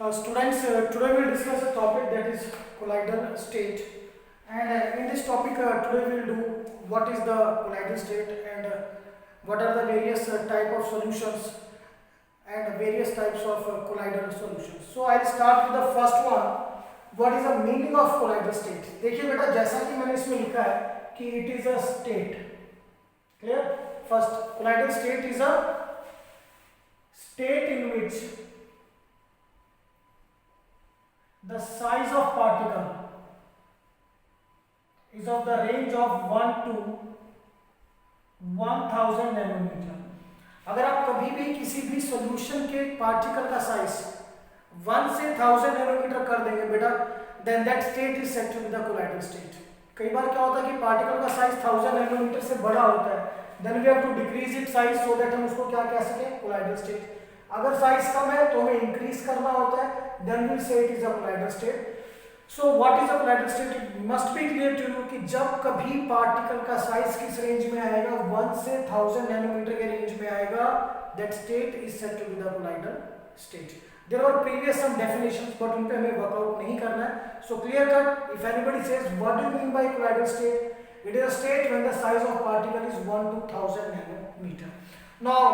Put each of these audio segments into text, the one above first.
Students, today we will discuss a topic that is colloidal state, and in this topic today we will do what is the colloidal state and what are the various type of solutions and various types of colloidal solutions. So I will start with the first one. What is the meaning of colloidal state? देखिए बेटा, जैसा कि मैंने इसमें लिखा है कि it is a state. Clear? First, colloidal state is a state in which the size of particle is of the range of 1 to 1000 nanometre. अगर आप कभी भी किसी भी सॉल्यूशन के पार्टिकल का साइज 1 से 1000 नैनोमीटर कर देंगे बेटा, then that state is said to be the colloidal state. कई बार क्या होता है कि पार्टिकल का साइज 1000 नैनोमीटर से बड़ा होता है, then we have to decrease it size so that हम उसको क्या कह सकें, कोलाइडल स्टेट. अगर साइज कम है तो हमें इंक्रीज करना होता है, then we'll say it is a colloidal state. So what is a colloidal state? It must be clear to you कि जब कभी पार्टिकल का साइज किस रेंज में आएगा, 1 से 1000 नैनोमीटर के रेंज में आएगा, that state is said to be the colloidal state. There are previous some definitions but उन पे हमें वर्कआउट नहीं करना है. So clear cut, if anybody says what do you mean by colloidal state, it is a state when the size of particle is 1 to 1000 nanometer. Now,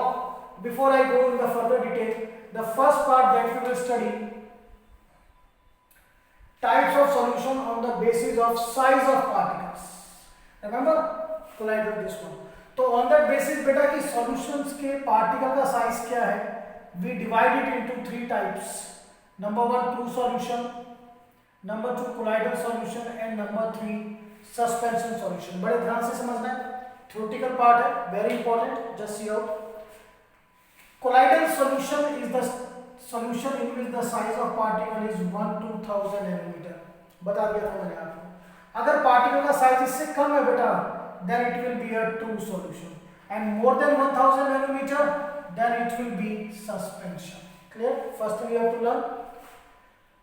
before I go in the further detail, the first part that we will study types of solution on the basis of size of particles. Remember, colloidal this one. तो on that basis बेटा कि solutions के particle का size क्या है, we divide it into three types. Number 1 true solution, number 2 colloidal solution and number 3 suspension solution. बड़े ध्यान से समझना है, थ्योरेटिकल पार्ट है, very important, just see out. Colloidal solution is the solution in which the size of particle is 1 to 1000 nanometre. बता दिया था मैंने आपको. अगर पार्टिकल का साइज इससे कम है बेटा, then it will be a true solution, and more than 1000 nanometre then it will be suspension. Clear? First thing you have to learn,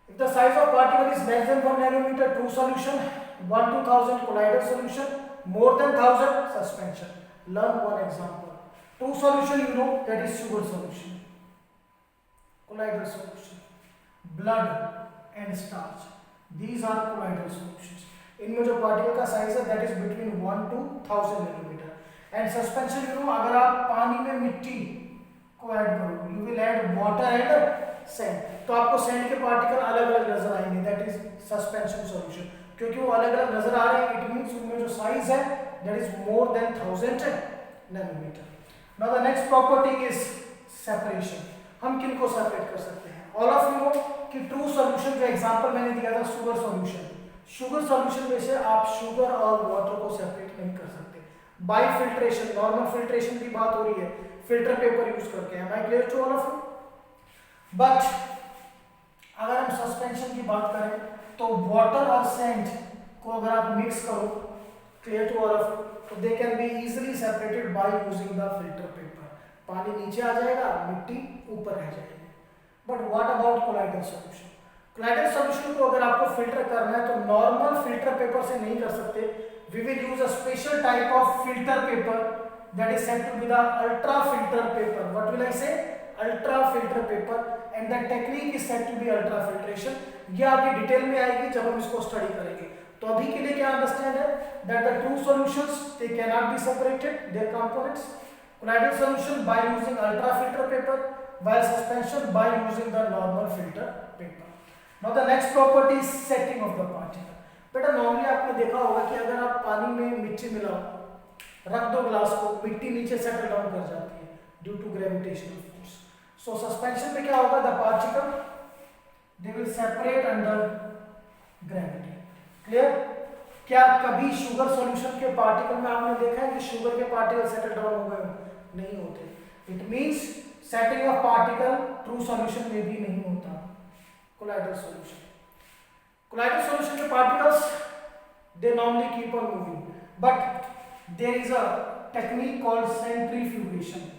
if the size of particle is less than 1 nanometer, true solution, 1 to 1000 colloidal solution, more than 1000 suspension. Learn one example. True solution you know, that is sugar solution. Colloidal solution, blood and starch, these are colloidal solutions. इनमें जो particle का size है that is between 1 to 1000 nanometer. And suspension you know, अगर आप पानी में मिट्टी को ऐड करो, you will add water and sand, तो आपको सैंड के पार्टिकल अलग अलग नजर आएंगे, दैट इज सस्पेंशन सॉल्यूशन. क्योंकि वो अलग अलग नजर आ रहे हैं, इट मींस उनमें जो साइज है that is more than 1000 nanometre. Now the next property is separation. हम किनको सेपरेट कर सकते हैं? ऑल ऑफ यू नो कि ट्रू सॉल्यूशन जो एग्जांपल मैंने दिया था शुगर सॉल्यूशन, शुगर सॉल्यूशन में से आप शुगर और वाटर को सेपरेट नहीं कर सकते. बाय फिल्ट्रेशन, नॉर्मल फिल्ट्रेशन की बात हो रही है, फिल्टर पेपर यूज करके. Am I clear to all of you? But अगर हम सस्पेंशन की बात करें तो वाटर और सैंड को अगर आप मिक्स करो, क्लियर टू ऑल ऑफ, तो they can be easily separated by using the filter paper. पानी नीचे आ जाएगा, मिट्टी ऊपर रह जाएगी. But what about colloidal solution? Colloidal solution को अगर आपको फिल्टर करना है तो नॉर्मल फिल्टर पेपर से नहीं कर सकते. We will use a special type of filter paper that is said to be the ultra filter paper. What will I say? Ultra filter paper. And the technique is said to be ultra filtration. ये आगे detail में आएगी जब हम इसको study करेंगे. तो अभी के लिए क्या अंडरस्टैंड है, that the true solutions they can not be separated there components. Colloidal solution by using ultra filter paper, while suspension by using the normal filter paper. Now the next property is setting of the particle. बेटा normally आपने देखा होगा कि अगर आप पानी में मिट्टी मिलाओ, रख दो ग्लास को, मिट्टी नीचे सेटल डाउन कर जाती है due to gravitational force. So suspension में क्या होगा, the particle they will separate under gravity. Clear? क्या कभी शुगर सॉल्यूशन के पार्टिकल में आपने देखा है कि शुगर के पार्टिकल सेटल डाउन हो गए? नहीं होते. It means settling of particle true solution में भी नहीं होता. कोलाइडल सॉल्यूशन, कोलाइडल सॉल्यूशन के particles they normally keep on moving, but there is a technique called centrifugation.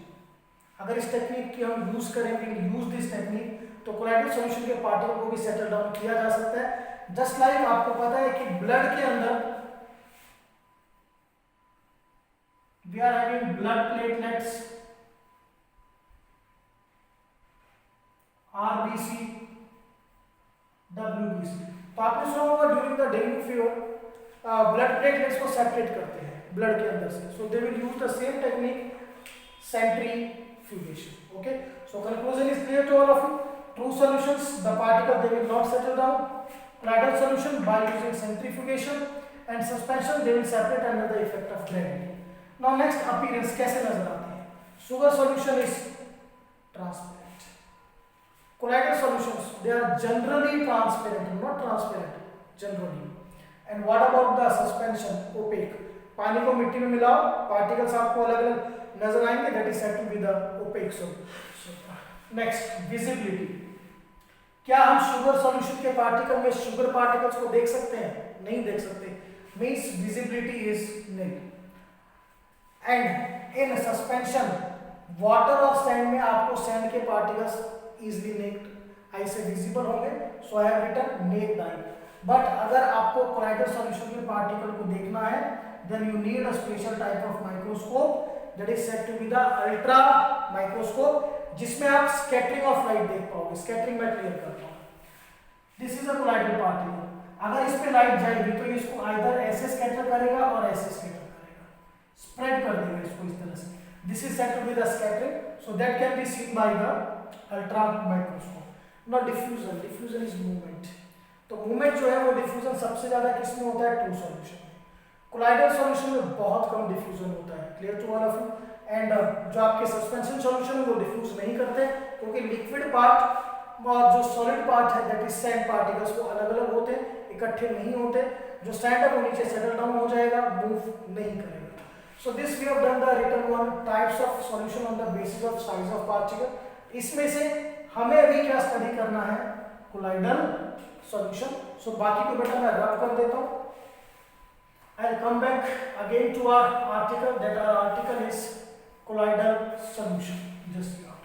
अगर इस टेक्निक की हम यूज करेंगे, यूज दिस टेक्निक, तो कोलाइडल सॉल्यूशन के पार्टिकल को भी सेटल डाउन किया जा सकता है. जस्ट लाइक आपको पता है कि ब्लड के अंदर we are having blood platelets, RBC, WBC। तो आपने सुना होगा during the dengue fever blood platelets को सेपरेट करते हैं ब्लड के अंदर से, so they will use the same technique, centrifugation। Okay, so conclusion is clear to all of you. True solutions, the particle they will not settle down. Colloidal solution by using centrifugation, and suspension they will separate under the effect of gravity. Now next, appearance कैसे नजर आती है? Sugar solution is transparent. Colloidal solutions they are generally transparent, not transparent, generally. And what about the suspension? Opaque. पानी को मिट्टी में मिलाओ, particles आपको अलग अलग नजर आएंगे, that is said to be the opaque solution. Next, visibility. क्या हम शुगर सॉल्यूशन के पार्टिकल में शुगर पार्टिकल्स को देख सकते हैं? नहीं देख सकते, means visibility is nil. And in suspension water और सैंड में आपको सैंड के पार्टिकल्स इजिली नेक्ड आई से विजिबल होंगे, so I have written naked eye. But अगर आपको कोलाइडल सॉल्यूशन के पार्टिकल को देखना है, then you need a special type of microscope, that is said to be the ultra microscope, जिसमें आप scattering of light देख पाओगे। स्कैटरिंग मैं क्लियर करता हूँ। This is a colloidal particle, अगर इस पे लाइट जाएगी तो इसको आइदर ऐसे स्कैटर करेगा और ऐसे स्कैटर करेगा, स्प्रेड कर देगा इसको इस तरह से। This is said to be the scattering, so that can be seen by the ultra microscope. Now diffusion, diffusion is movement. तो मूवमेंट जो है वो डिफ्यूजन सबसे ज्यादा किसमें होता है? True solution. कोलाइडल सॉल्यूशन में बहुत कम डिफ्यूजन होता है, clear to all of you. And जो आपके सस्पेंशन सॉल्यूशन है वो डिफ्यूज नहीं करते, क्योंकि लिक्विड पार्ट और जो सॉलिड पार्ट है दैट इज सैंड पार्टिकल्स वो अलग अलग होते हैं, इकट्ठे नहीं होते। जो सैंड है वो नीचे सेटल डाउन हो जाएगा, मूव नहीं करेगा। So this we have done the written one types of solution on the basis of size of particle. इसमें से हमें अभी क्या स्टडी करना है? Colloidal solution. सो बाकी को बेटा मैं रब कर देता हूँ। I'll come back again to our article, that our article is colloidal solution, just here.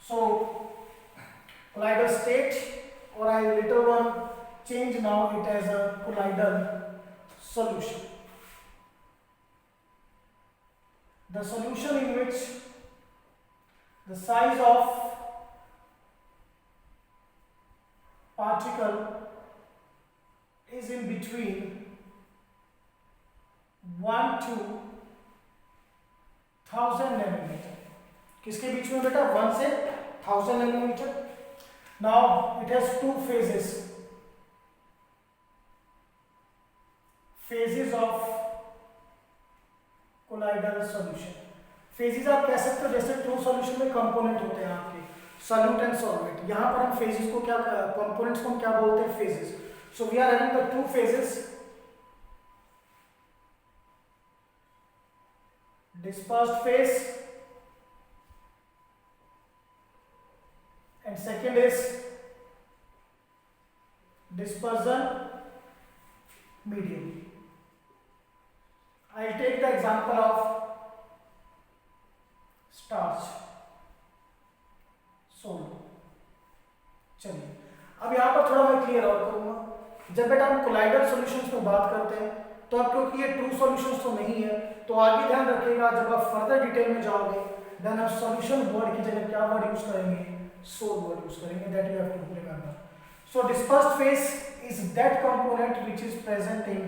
So colloidal state, or I later on change now it as a colloidal solution. The solution in which the size of particle is in between 1 to 1000 nanometre. किसके बीच में बेटा? 1 से 1000 nanometre. Now it has two phases, phases of colloidal solution. Phases आप कह सकते हो जैसे ट्रू सॉल्यूशन में कंपोनेंट होते हैं आपके सॉल्यूट एंड सॉल्वेंट, यहां पर हम फेजेस को क्या, कंपोनेंट्स को हम क्या बोलते हैं? Phases. So we are having the two phases, dispersed phase and second is dispersion medium. I'll take the example of starch, salt। चलिए अब यहाँ पर थोड़ा मैं क्लियर और करूंगा। जब बेटा हम कोलाइडल सॉल्यूशंस में बात करते हैं तो अब क्योंकि ये ट्रू सॉल्यूशंस तो नहीं है, तो आगे ध्यान रखिएगा जब आप फर्दर डिटेल में जाओगे देन आप सॉल्यूशन वर्ड की जगह क्या वर्ड यूज करेंगे? सोल वर्ड यूज करेंगे, that you have to remember. So dispersed phase is that component which is present in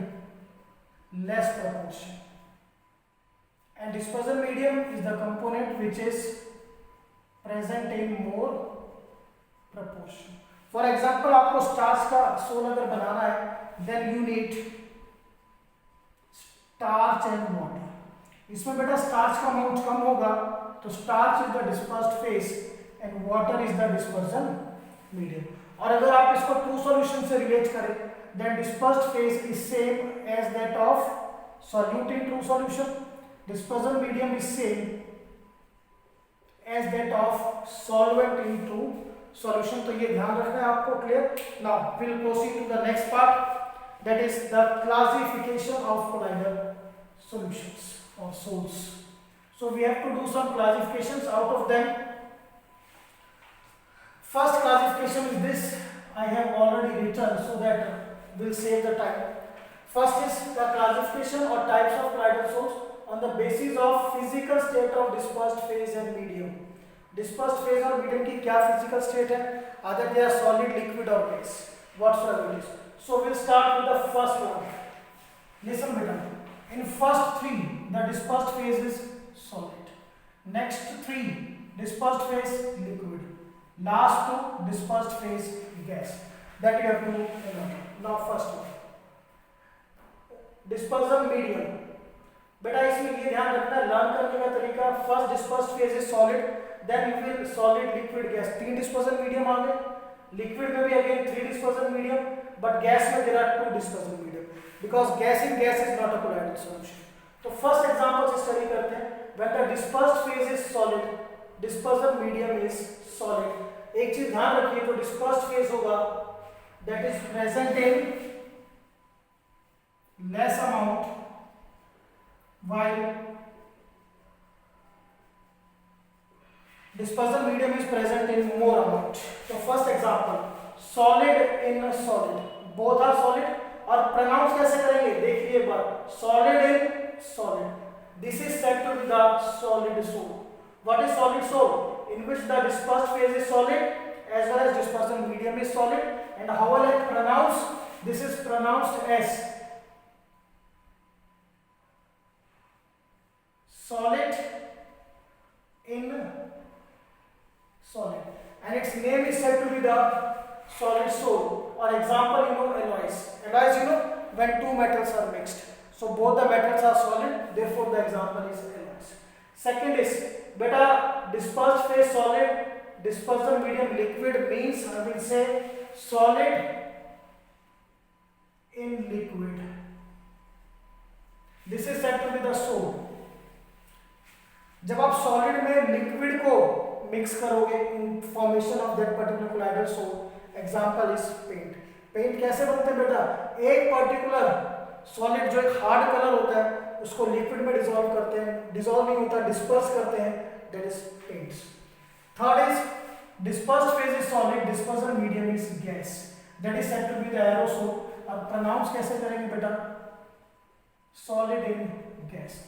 less proportion and dispersion medium is the component which is present in more proportion. For example आपको starch का sol अगर बनाना है then you need starch and water. इसमें बेटा starch का amount कम होगा तो starch is the dispersed phase and water is the dispersion medium. और अगर आप इसको ट्रू सॉल्यूशन से रिलेट करें then dispersed phase is same as that of solute in true solution, dispersion medium is same as that of solvent in true solution. तो ये ध्यान रखना है आपको, clear. Now we will proceed to the next part, that is the classification of colloidal solutions or salts. So we have to do some classifications out of them. First classification is this, I have already written so that we'll save the time. First is the classification or types of colloidal salts on the basis of physical state of dispersed phase and medium. Dispersed phase और medium की क्या physical state है? Either they are solid, liquid or gas. whatsoever it is. So we'll start with the first one. Listen beta. In first three, the dispersed phase is solid. Next three, dispersed phase liquid. Last two, dispersed phase gas. That you have to remember. Now first one. Dispersion medium. बेटा इसमें ये ध्यान रखना, learn करने का तरीका, first dispersed phase is solid, then you will solid liquid gas, तीन dispersion medium आ गए, लिक्विड में भी again three dispersion medium, but gas में there are two dispersion medium because gas in gas is not a colloidal solution. तो first example से study करते हैं. When the dispersed phase is solid, dispersion medium is solid. एक चीज ध्यान रखिए, जो डिस्पर्स्ड फेज होगा that is present in less amount while dispersion medium is present in more amount. So first example, solid in solid, both are solid. और pronounce कैसे करेंगे देखिए एक बार, solid in solid, this is said to be the solid soul. What is solid soul? In which the dispersed phase is solid as well as dispersion medium is solid. And how will I pronounce? This is pronounced as solid in solid, and its name is said to be the solid soul. Or example, you know, alloys. Alloys, you know, when two metals are mixed, so both the metals are solid, therefore the example is alloys. Second is beta dispersed phase solid, dispersion medium liquid, means I will say solid in liquid. This is said to be the soul. जब आप solid में liquid को mix करोगे in formation of that particular colloidal sol, example is paint. Paint कैसे बनते हैं बेटा, एक पर्टिकुलर सॉलिड जो एक हार्ड कलर होता है उसको लिक्विड में डिसॉल्व करते हैं, डिसॉल्व नहीं होता, डिस्पर्स करते हैं, that is paints. Third is dispersed phase is solid, dispersion medium is gas, that is said to be the aerosol. और प्रोनाउंस कैसे करेंगे बेटा, solid in gas.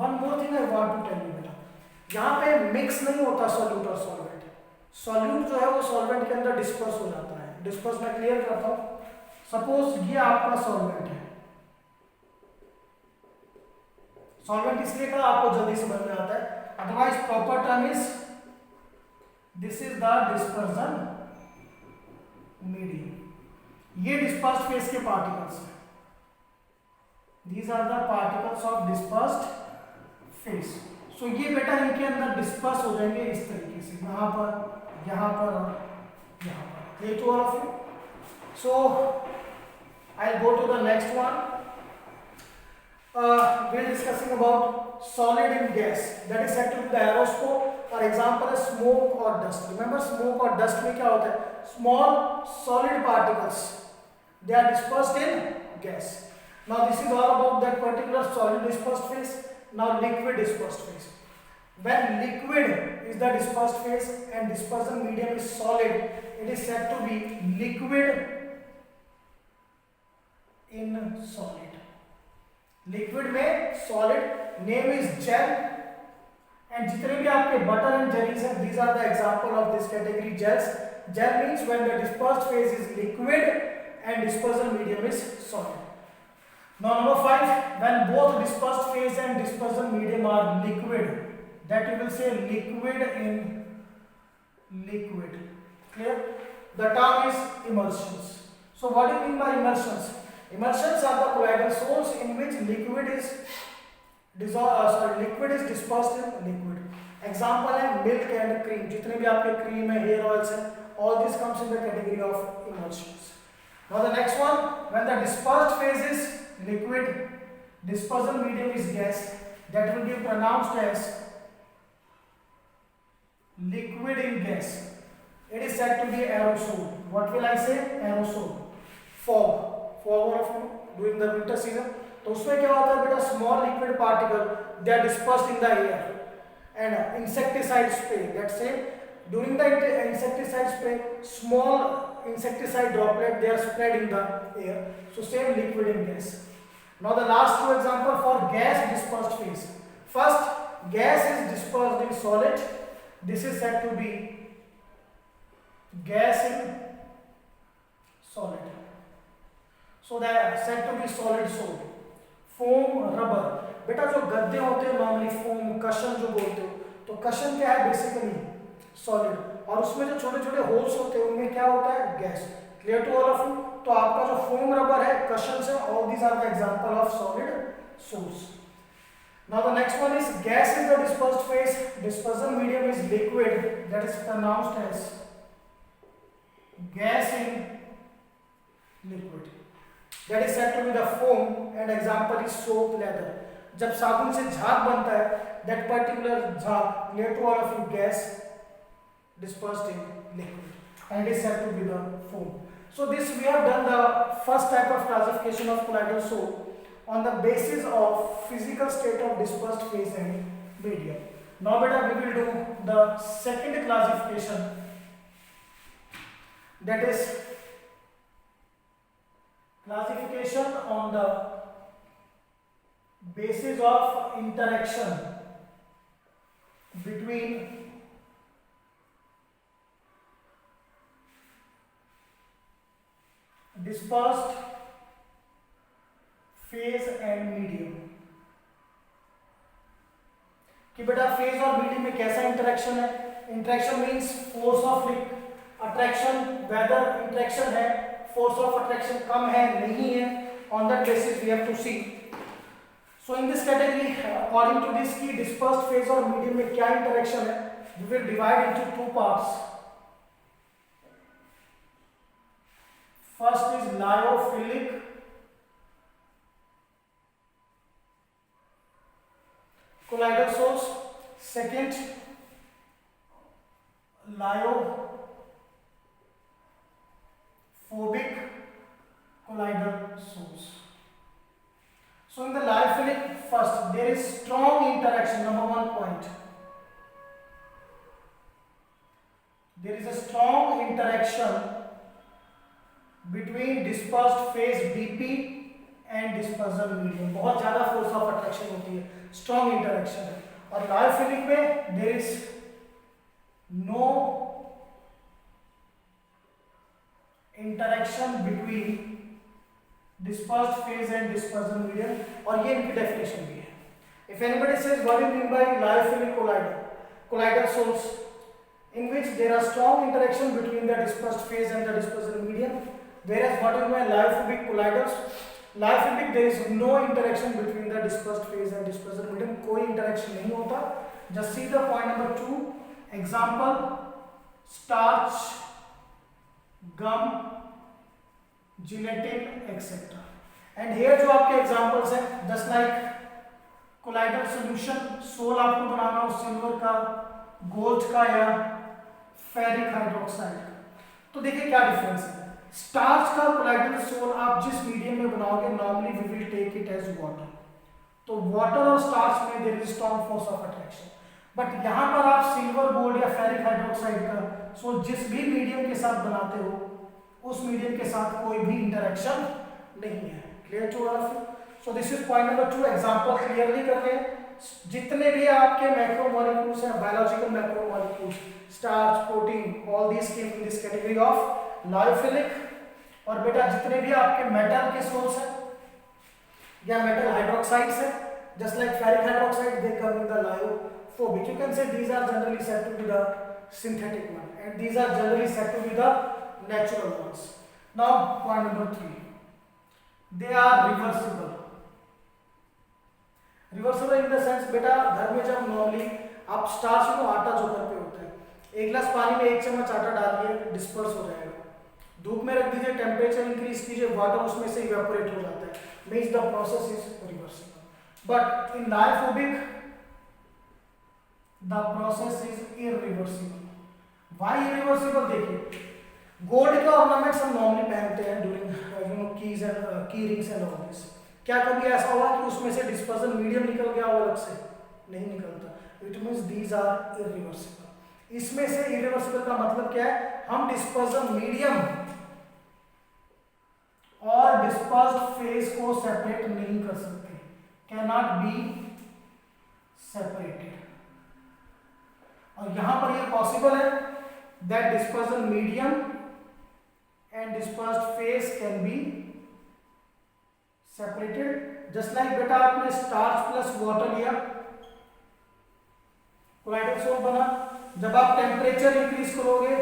One more thing I want to tell you बेटा, यहाँ पे mix नहीं होता solute और सॉल्वेंट. सॉल्यूट जो है वो सॉल्वेंट के अंदर डिस्पर्स हो जाता है. डिस्पर्स मैं क्लियर करता हूँ. सपोज ये आपका सॉल्वेंट है, सॉल्वेंट इसलिए कहा आपको जल्दी समझ में आता है, otherwise proper term is this is the dispersion medium. ये डिस्पर्स्ड फेज के पार्टिकल्स हैं, these are the particles of dispersed phase. So ये बेटा इनके अंदर डिस्पर्स हो जाएंगे इस तरीके से, यहाँ पर, यहाँ पर और यहाँ पर. Clear to all of you? So I'll go to the next one. We're discussing about solid in gas, that is said to be the aerosol. For example, smoke or dust. Remember, smoke or dust में क्या होता है, small solid particles, they are dispersed in gas. Now this is all about that particular solid dispersed phase. Now liquid dispersed phase. When liquid is the dispersed phase and dispersion medium is solid, it is said to be liquid in solid. Liquid में solid, name is gel, and जितने भी आपके butter and jellies हैं, these are the example of this category, gels. Gel means when the dispersed phase is liquid and dispersion medium is solid. Now number 5, when both dispersed phase and dispersion medium are liquid, that you will say liquid in liquid. Clear? The term is emulsions. So what do you mean by emulsions? Emulsions are the colloidal sols in which liquid is dispersed in liquid. Example है milk and cream. जितने भी आपके cream है, hair oils हैं, all this comes in the category of emulsions. Now the next one, when the dispersed phase is liquid, dispersion medium is gas, that will be pronounced as liquid in gas. It is said to be aerosol. What will I say? Aerosol. Fog of during the winter season. तो उसमें क्या होता है बेटा, small liquid particle, they are dispersed in the air. And insecticide spray, let's say during the insecticide spray, small insecticide droplet, they are spread in the air. So same liquid in gas. Now the last two example for gas dispersed phase. First, gas is dispersed in solid. This is said to be gas in solid. So they are said to be solid soap. Foam rubber, बेटा जो गद्दे होते हैं normally foam Kishan जो बोलते हो, तो कशन क्या है बेसिकली सॉलिड, और उसमें जो छोटे छोटे होल्स होते हैं उनमें क्या होता है gas. Clear to all of you. तो आपका जो फोम रबर है कशन से, all these are the example of solid source. Now the next one is gas is the dispersed phase. Dispersion medium is liquid, that is pronounced as gas in liquid. That is said to be the foam, and example is soap, leather. जब साबुन से झाग बनता है, that particular झाग, clear to all of you, gas dispersed in liquid, and it is said to be the foam. So this we have done the first type of classification of colloidal soap on the basis of physical state of dispersed phase and medium. Now beta we will do the second classification, that is classification on the basis of interaction between dispersed phase and medium. कि बेटा phase और medium में कैसा interaction है. Interaction means force of attraction, whether interaction है, force of attraction कम है नहीं है, on that basis we have to see. So in this category according to this की डिस्पर्स्ड फेज और मीडियम में क्या इंटरेक्शन है, we will divide into two parts. First is lyophilic colloidal source, second lyophobic colloidal source. So in the lyophilic, first there is strong interaction, number 1 point. There is a strong interaction between dispersed phase dp and dispersion medium. बहुत ज्यादा force of attraction होती है, strong interaction है. और lyophilic में there is no interaction between dispersed phase and dispersion medium, और ये इनकी डेफिनेशन भी है. If anybody says what you mean by lyophilic colloidal source in which there are strong interaction between the dispersed phase and the dispersion medium, whereas what you mean lyophobic colloidals, lyophilic there is no interaction between the dispersed phase and dispersion medium, कोई interaction नहीं होता. just see the point number 2, example starch, gum, gelatin etc. and here जो आपके examples हैं just like colloidal solution, sol आपको बनाना हो silver का, गोल्ड का या फेरिक हाइड्रोक्साइड का. तो देखिए क्या डिफरेंस है. स्टार्च का कोलाइडल सोल आप जिस मीडियम में बनाओगे normally we will take it as water, तो वाटर और स्टार्च में there is strong force of attraction. But यहां पर आप सिल्वर गोल्ड या फेरिक हाइड्रोक्साइड का सोल जिस भी मीडियम के साथ बनाते हो उस मीडियम के साथ कोई भी इंटरेक्शन नहीं है. Clear to all of you. So this is point number 2. Example clearly कर रहे हैं. जितने भी आपके मैक्रोमोलिक्यूल्स हैं, biological macromolecules, starch, protein, all these came in this category of lyophilic. और बेटा जितने भी आपके मेटल के सोर्स हैं या मेटल हाइड्रोक्साइड्स हैं, just like ferric hydroxide, they come in the lyophobic. You can say these are generally said to be the synthetic one and these are generally said to be the natural ones. Now point number 3, they are reversible. Reversible in the sense बेटा घर में जब normally आप starch में आटा जो घर पे होता है, एक गिलास पानी में 1 चम्मच आटा डालिए, डिस्पर्स हो जाएगा. धूप में रख दीजिए, टेम्परेचर इंक्रीज कीजिए, वाटर उसमें से इवेपोरेट हो जाता है. Means the process is reversible. But in lyophobic the process is irreversible. Why irreversible? देखिए गोल्ड के ऑर्नामेंट्स हम नॉर्मली पहनते हैं ड्यूरिंग कीज एंड की रिंग्स एंड ऑल दिस. क्या कभी ऐसा हुआ कि उसमें से डिस्पर्जन मीडियम निकल गया और अलग से? नहीं निकलता. It means these are irreversible. इसमें से इरिवर्सिबल का मतलब क्या है? हम डिस्पर्जन मीडियम और डिस्पर्स्ड फेज को सेपरेट नहीं कर सकते, कैन नॉट बी सेपरेटेड. और यहां पर ये पॉसिबल है that dispersion medium and dispersed phase can be separated. Just like बेटा आपने स्टार्च प्लस वाटर लिया, कोलाइडल सोल्ट बना। जब आप टेम्परेचर इंक्रीज करोगे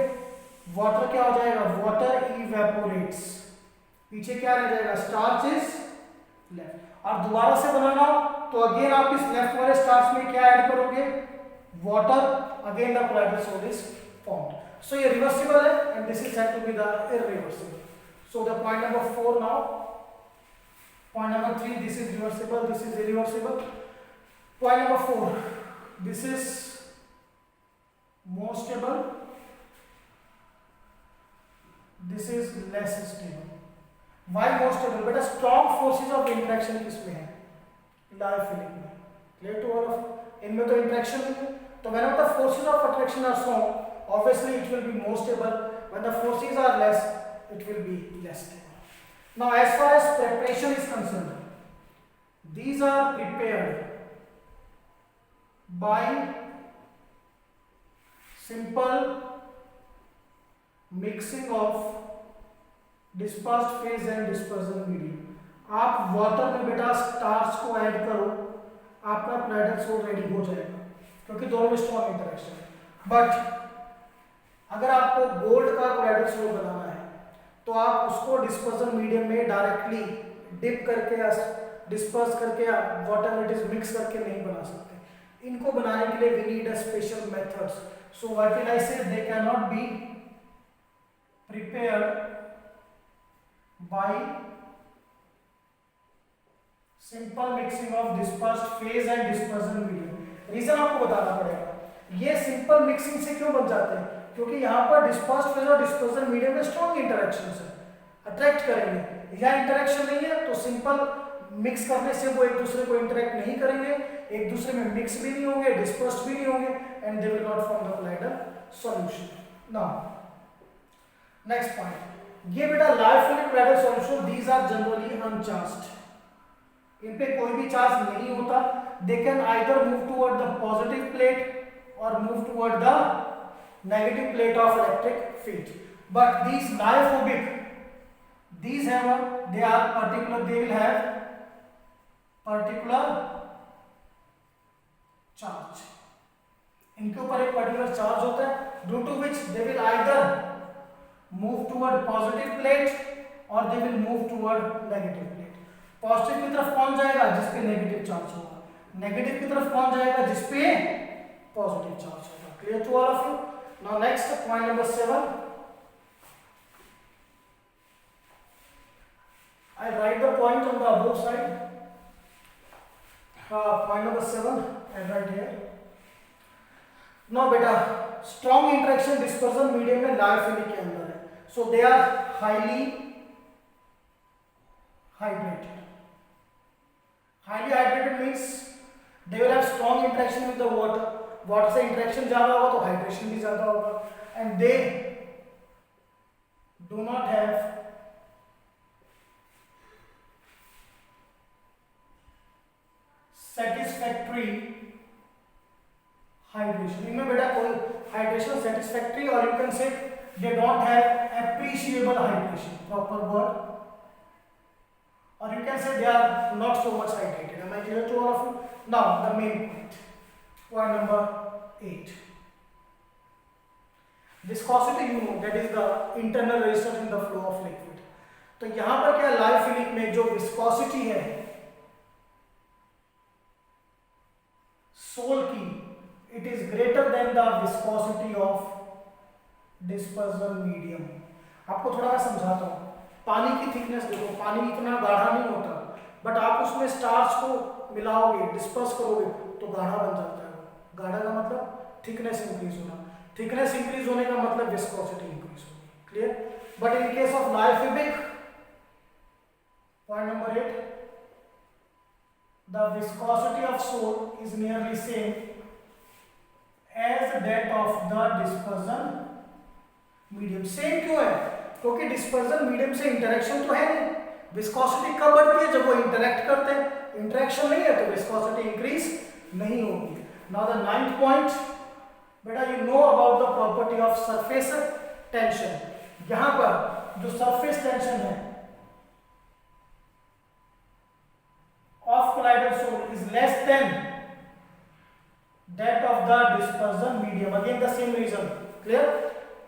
वाटर क्या हो जाएगा, वाटर इवेपोरेट्स, पीछे क्या रह जाएगा, स्टार्च इज लेफ्ट। और दोबारा से बनाना हो तो अगेन आप इस लेफ्ट वाले स्टार्च में क्या ऐड करोगे, water, again the colloidal sol is formed. So ये रिवर्सिबल है and this is said to be the irreversible. So the point number 4 now, point number 3, this is reversible, this is irreversible. Point number 4, this is more stable, this is less stable. Why more stable? बेटा strong forces of interaction किसमें है, lyophilic में। Clear to all of you? इनमें तो interaction नहीं है, तो whenever the forces of attraction are strong, obviously it will be more stable. When the forces are less, it will be less stable. Now as far as preparation is concerned, these are prepared by simple mixing of dispersed phase and dispersion medium। आप water में बेटा starch को add करो, आपका colloidal salt ready हो जाएगा, क्योंकि दोनों में स्ट्रॉन्ग इंटरेक्शन है। बट अगर आपको गोल्ड का कोलाइडल सोल्ट बनाना है तो आप उसको डिस्पर्सन मीडियम में डायरेक्टली डिप करके या डिस्पर्स करके या वाटर इट इज मिक्स करके नहीं बना सकते। इनको बनाने के लिए we need a special methods. So what will I say, they can not be prepared by simple mixing of dispersed phase and dispersion medium. Reason आपको बताना पड़ेगा, ये सिंपल मिक्सिंग से क्यों बन जाते हैं, क्योंकि यहाँ पर डिस्पर्स्ड फेज और डिस्पर्सन मीडियम में स्ट्रॉन्ग इंटरेक्शन है, अट्रैक्ट करेंगे। यहाँ इंटरेक्शन नहीं है तो सिंपल मिक्स करने से वो एक दूसरे को इंटरेक्ट नहीं करेंगे, एक दूसरे में मिक्स भी नहीं होंगे, डिस्पर्स्ड भी नहीं होंगे, and they will not form the colloidal solution. Now next point, ये बेटा lyophilic colloidal solution, these are generally uncharged, इन पे कोई भी चार्ज नहीं होता। They can either move toward the positive plate और move toward the negative plate of electric field. But these lyophobic, these have a, they are particular, they will have particular charge, इनके ऊपर एक particular charge होता है, due to which they will either move toward positive plate और they will move toward negative plate. Positive की तरफ कौन जाएगा, जिसपे नेगेटिव चार्ज होगा, नेगेटिव की तरफ कौन जाएगा, जिसपे पॉजिटिव चार्ज होगा। Clear to all of you? Now next, point number 7, I write the point on the above side. Point number 7 I write here. Now beta, strong interaction dispersion medium में lyophilic के अंदर है, so they are highly hydrated. Highly hydrated means they will have strong interaction with the water. Water से interaction ज्यादा होगा तो hydration भी ज्यादा होगा, and they do not have satisfactory hydration. इनमें बेटा कोई हाइड्रेशन सेटिस्फैक्टरी, और you can say they don't have appreciable hydration, proper word, और you can say they are not so much hydrated. Am I clear to all of you? Now the main point, point number 8, viscosity, you know, that is the internal resistance in the flow of liquid। तो यहां पर क्या, lyophilic में जो viscosity है soul की, it is greater than the viscosity of dispersion medium. आपको थोड़ा मैं समझाता हूं, पानी की थिकनेस देखो, पानी इतना गाढ़ा नहीं होता, बट आप उसमें स्टार्च को मिलाओगे, डिस्पर्स करोगे तो गाढ़ा बन जाता है। गाढ़ा का मतलब थिकनेस इंक्रीज होना, थिकनेस इंक्रीज होने का मतलब विस्कोसिटी इंक्रीज होगी। Clear? But in case of lyophilic, point number 8, the viscosity of sol is nearly same as that of the dispersion medium. Same क्यों है? क्योंकि डिस्पर्सन मीडियम से इंटरेक्शन तो है नहीं। विस्कोसिटी कब बढ़ती है? जब वो इंटरेक्ट करते हैं। इंटरेक्शन नहीं है तो विस्कोसिटी इंक्रीज नहीं होगी। Now the 9th point, बेटा you know about the property of surface tension। यहाँ पर जो सरफेस टेंशन है of colloidal sol is less than that of the dispersion medium, again the same reason, clear,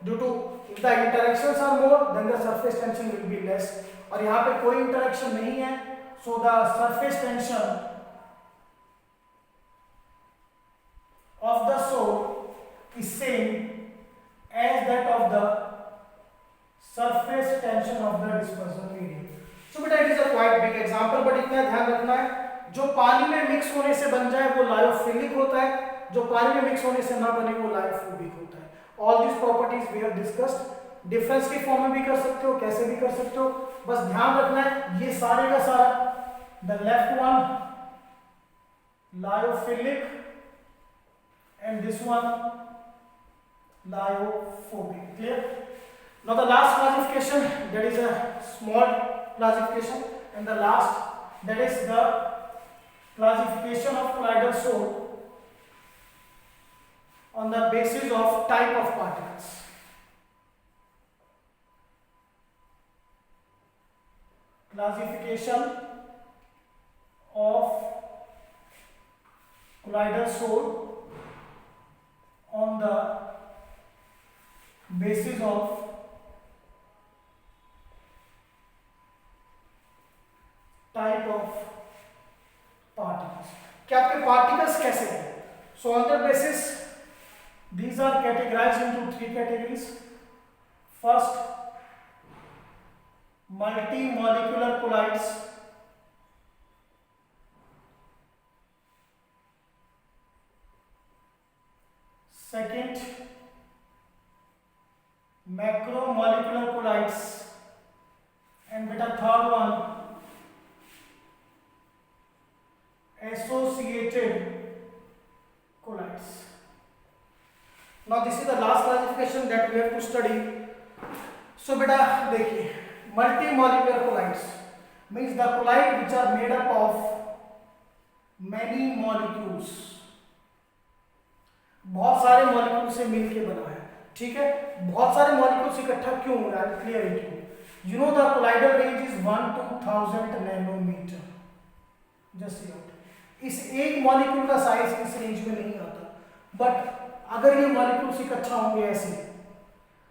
due to if the interactions are more then the surface tension will be less, और यहाँ पे कोई interaction नहीं है, so the surface tension of the soul is same as that of the surface tension of the dispersion medium. So बेटा it is a quite big example, but इतना ध्यान रखना है जो पानी में मिक्स होने से बन जाए वो लायोफिलिक होता है, जो पानी में मिक्स होने से ना बने वो लायोफोबिक होता है. All these properties we have discussed. Difference के फॉर्म में भी कर सकते हो, कैसे भी कर सकते हो, बस ध्यान रखना है ये सारे का सारा the left one lyophilic and this one lyophobic, clear. Now the last classification, that is a small classification, and the last, that is the classification of colloidal soul on the basis of type of particles. Classification of colloidal soul on the basis of type of particles. क्या आपके particles कैसे हैं? So on that basis these are categorized into 3 categories. First, multi-molecular colloids. Second, macromolecular colloids, and beta third one, associated colloids. Now this is the last classification that we have to study. So beta देखिए, multi-molecular colloids means the colloid which are made up of many molecules, बहुत सारे molecule से मिलके बना है, ठीक है. बहुत सारे मॉलिक्यूल्स इकट्ठा क्यों हो रहा है, क्लियर है क्यों. You know the colloidal range is 1 to 1000 nanometer. Just note, इस एक मॉलिक्यूल का साइज इस रेंज में नहीं आता, बट अगर ये मॉलिक्यूल्स इकट्ठा होंगे ऐसे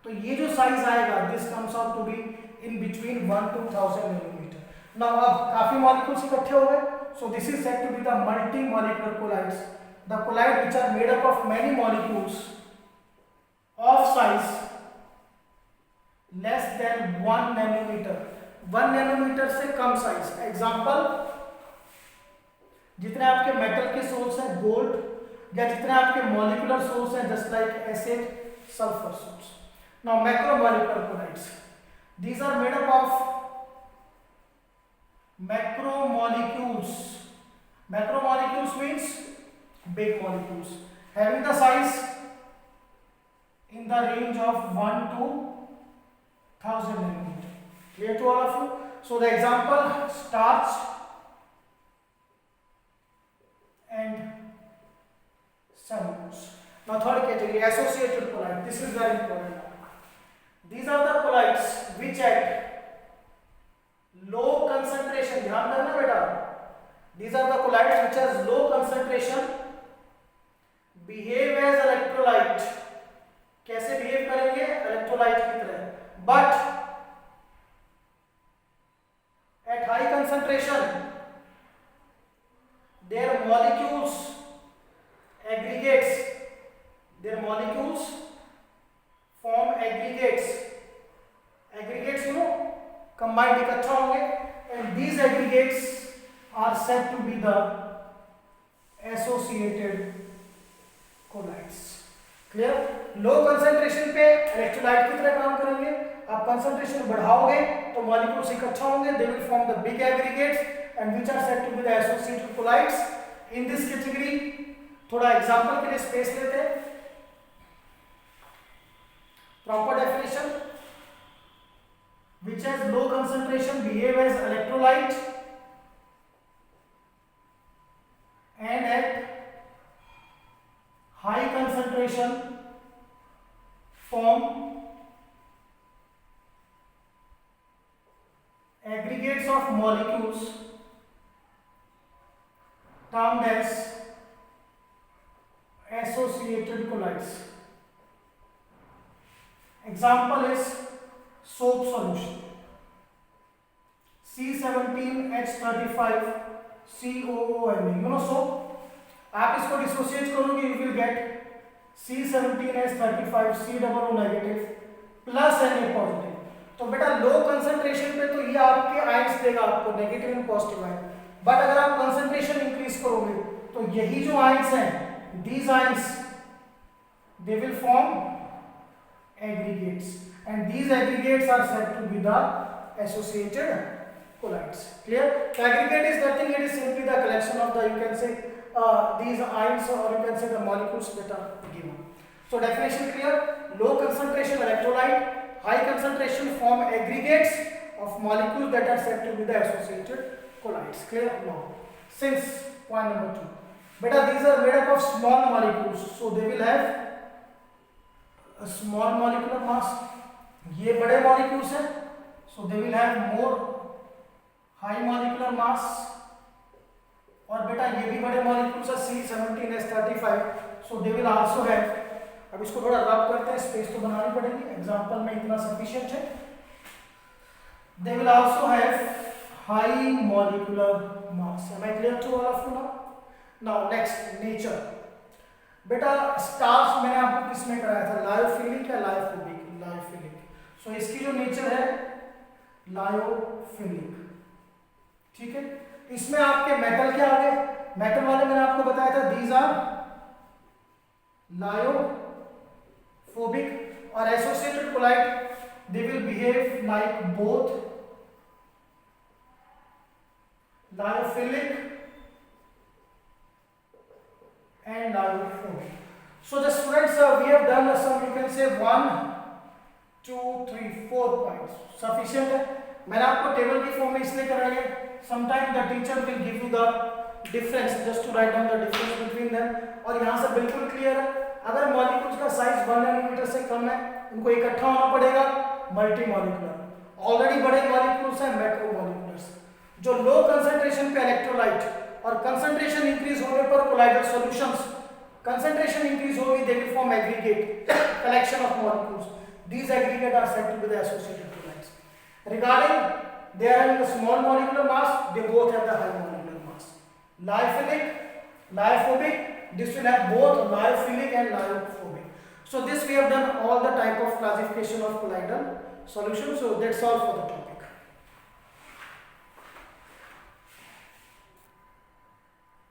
तो ये जो साइज आएगा this comes out to be in between 1 to 1000 nanometre. Now अब काफी मॉलिक्यूल्स इकट्ठे हो गए, so this is said to be the multi molecular colloids, the colloid which are made up of many molecules of size less than 1 nanometer. 1 nanometer से कम size. Example, जितने आपके metal के source हैं गोल्ड, या जितने आपके मॉलिक्यूलर सोर्स हैं just like acid, sulphur source. Now macromolecular colloids, these are made up of macromolecules. Macromolecules means big molecules having the size in the range of 1 to 1000 nanometer. Clear to all of you? So the example, starch and cellulose. Now third category, associated colloid. This is very important. These are the colloids which at low concentration, ध्यान करना बेटा, these are the colloids which has low concentration behave as electrolyte. कैसे behave करेंगे, electrolyte की तरह, but at high concentration their molecules aggregates, their molecules form aggregates. Aggregates, you know, combined इकट्ठा होंगे, and these aggregates are said to be the associated colloids. Clear. Low concentration पे electrolyte की तरह काम करेंगे, आप कंसंट्रेशन बढ़ाओगे तो मॉलिक्यूल्स इकट्ठा होंगे, they will form the big aggregates and which are said to be the associated colloids. In this category थोड़ा एग्जांपल के लिए स्पेस लेते हैं. Proper definition, which has low concentration behave as electrolyte and at high concentration form of molecules termed as associated colloids. Example is soap solution, C17H35 COONA. You know soap, आप इसको dissociate करोगे you will get C17H35 COO negative plus Na positive. तो बेटा लो concentration पे तो ये आपके ions देगा आपको negative and positive ion, but अगर आप कंसंट्रेशन इंक्रीज करोगे तो यही जो आयंस हैं, these ions they will form aggregates, and these aggregates are said to be the associated colloids. Clear? The aggregate is nothing, it is simply the collection of the, you can say, these ions, or you can say the molecules that are given. So definition clear? Low concentration electrolyte, high concentration form aggregates of molecules that are said to be the associated colloids. Clear? Now, since point number 2, beta these are made up of small molecules, so they will have a small molecular mass. ये बड़े molecules हैं, so they will have more high molecular mass. और बेटा ये भी बड़े molecules हैं, C17H35, so they will also have, अब इसको थोड़ा रब करते हैं, स्पेस तो बनानी पड़ेगी, एग्जांपल में इतना सफिशिएंट है. They will also have high molecular mass. Am I clear to all of you now? Now next, nature. बेटा स्टार्च मैंने आपको किसमें कराया था, लायोफिलिक या लायोफोबिक? लायोफिलिक. सो इसकी जो नेचर है लायोफिलिक. ठीक है, इसमें आपके मेटल क्या आ गए? मेटल वाले मैंने आपको बताया था दीज आर लायोफोबिक, और associated colloid they will behave like both lyophilic and liophobic. So the students, we have done some, you can say 1 2 3 4 points sufficient है. मैंने आपको टेबल की फॉर्म में इसलिए कराई है, sometime the teacher will give you the difference, just to write down the difference between them. और यहाँ से बिल्कुल क्लियर है, अगर मॉलिक्यूल्स का साइज 1 नैनोमीटर से कम है, उनको इकट्ठा होना पड़ेगा मल्टी मॉलिक्यूलर. ऑलरेडी बड़े मॉलिक्यूल्स हैं मैक्रो मॉलिक्यूलर्स. जो लो कंसंट्रेशन पे इलेक्ट्रोलाइट और कंसंट्रेशन इंक्रीज होने पर कोलाइडल सॉल्यूशंस, कंसंट्रेशन इंक्रीज होगी, they will form aggregate, collection of molecules. These aggregate are said to be the associated colloids. Regarding they are having the small molecular mass, they both have the high molecular mass. Lyophilic, lyophobic, this will have both lyophilic and lyophobic. So this we have done all the type of classification of colloidal solutions. So that's all for the topic.